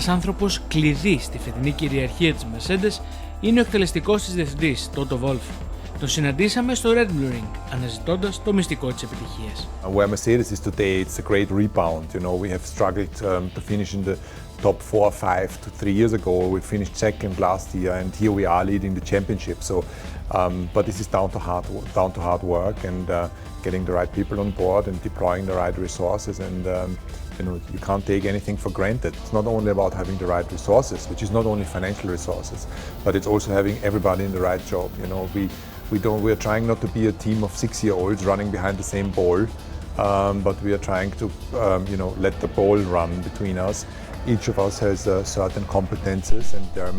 Ένας άνθρωπος κλειδί στη φετινή κυριαρχία της Mercedes είναι ο εκτελεστικός της διευθυντής, Toto Wolff. Τον συναντήσαμε στο Red Bull Ring, αναζητώντας το μυστικό της επιτυχίας. Where Mercedes is today, it's a great rebound. You know, we have struggled to finish in the top 4 or 5 to 3 years ago. We finished second last year, and here we are leading the championship. So, but this is down to hard work and getting the right people on board and deploying the right resources. And you know, you can't take anything for granted. It's not only about having the right resources, which is not only financial resources, but it's also having everybody in the right job. You know, we're trying not to be a team of 6-year-olds running behind the same ball, but we are trying to, you know, let the ball run between us. Each of us has certain competences, and there are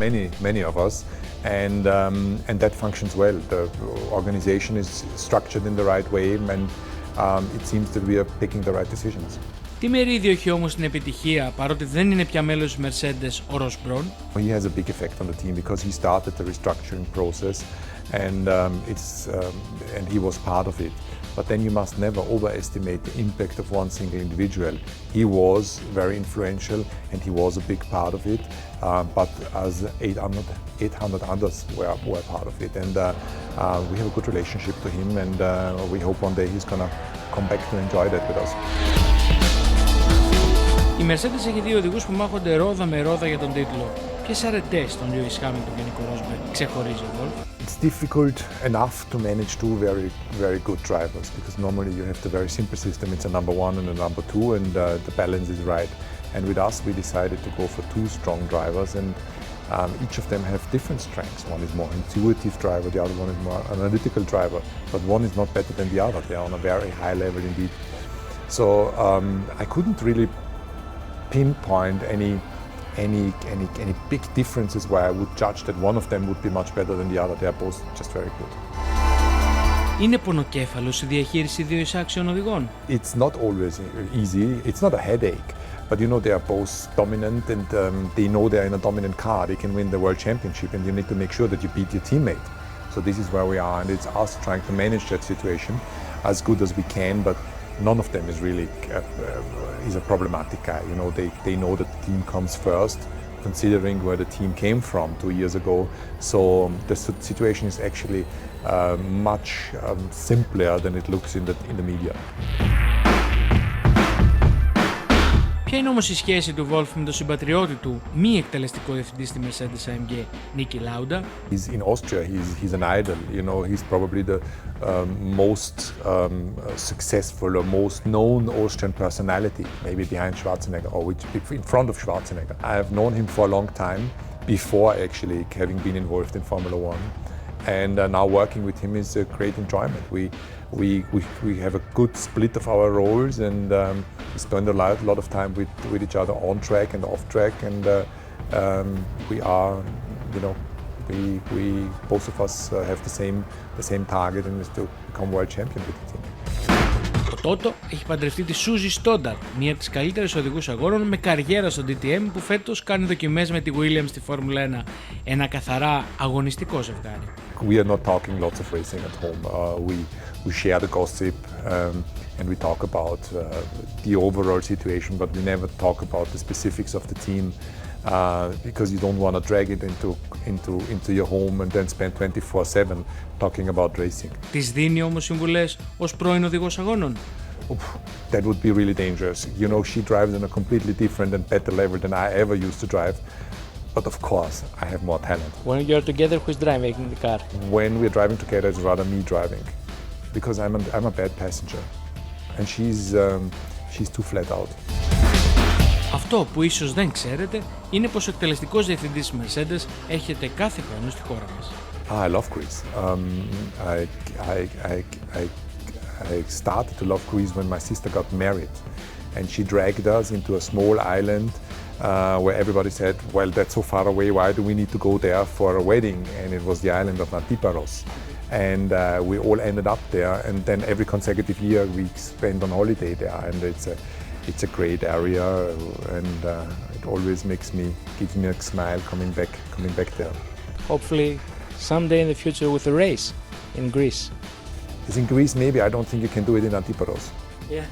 many of us, and that functions well. The organization is structured in the right way, and it seems that we are taking the right decisions. Τι μερίδιο έχει όμως την επιτυχία, παρότι δεν είναι πια μέλος της Mercedes, ο Ross Brawn? He has a big effect on the team because he started the restructuring process, and and he was part of it. But then you must never overestimate the impact of one single individual. He was very influential, and he was a big part of it. But as 800 others were part of it, and we have a good relationship to him, and we hope one day he's gonna come back to enjoy that with us. Η Mercedes έχει δύο οδηγούς που μάχονται ρόδα με ρόδα για τον τίτλο. Ποιες αρετές των Lewis Hamilton και Nico Rosberg ξεχωρίζει ο Wolff? It's difficult enough to manage two very good drivers, because normally you have the very simple system. It's a number one and a number two, and the balance is right. And with us, we decided to go for two strong drivers, and each of them have different strengths. One is more intuitive driver, the other one is more analytical driver, but one is not better than the other. They are on a very high level indeed. So I couldn't really pinpoint any big differences where I would judge that one of them would be much better than the other. They are both just very good. Είναι πονοκέφαλος η διαχείριση δύο εισάξιων οδηγών? It's not always easy. It's not a headache. But you know, they are both dominant, and they know they're in a dominant car. They can win the world championship, and you need to make sure that you beat your teammate. So this is where we are, and it's us trying to manage that situation as good as we can, but none of them is really is a problematic guy. You know, they know that the team comes first, considering where the team came from 2 years ago. So the situation is actually much simpler than it looks in the media. Ποια είναι όμως η σχέση του Wolff με τον συμπατριώτη του, μη εκτελεστικό διευθυντή στη Mercedes AMG, Niki Lauda? In Austria, he's an idol. You know, he's probably the most successful or most known Austrian personality, maybe behind Schwarzenegger or in front of Schwarzenegger. I have known him for a long time, before actually having been involved in Formula One. And now working with him is a great enjoyment. We have a good split of our roles, and we spend a lot of time with each other on track and off track, and we are, you know, we both of us have the same target, and is to become world champion with the team. Ο Toto έχει παντρευτεί τη Suzy Stoddart, μία από τις καλύτερες οδηγούς αγώνων με καριέρα στο DTM, που φέτος κάνει δοκιμές με τη Williams στη Φόρμουλα 1. Ένα καθαρά αγωνιστικό ζευγάρι. We are not talking lots of racing at home. We share the gossip, and we talk about the overall situation, but we never talk about the specifics of the team, because you don't want to drag it into your home and then spend 24/7 talking about racing. Της δίνει όμως συμβουλές ως πρώην οδηγός αγώνων? That would be really dangerous. You know, she drives on a completely different and better level than I ever used to drive. But of course, I have more talent. When you're together, who's driving the car? When we're driving together, it's rather me driving, because I'm a bad passenger, and she's too flat out. Αυτό που ίσως δεν ξέρετε είναι πως ο εκτελεστικός διευθυντής της Mercedes έρχεται κάθε χρόνο στη χώρα μας. I love Greece. I started to love Greece when my sister got married, and she dragged us into a small island where everybody said, well, that's so far away, why do we need to go there for a wedding? And it was the island of Antiparos. And we all ended up there, and then every consecutive year we spend on holiday there, and it's a great area, and it always gives me a smile coming back there. Hopefully someday in the future with a race in Greece. It's in Greece, maybe. I don't think you can do it in Antiparos. Yeah.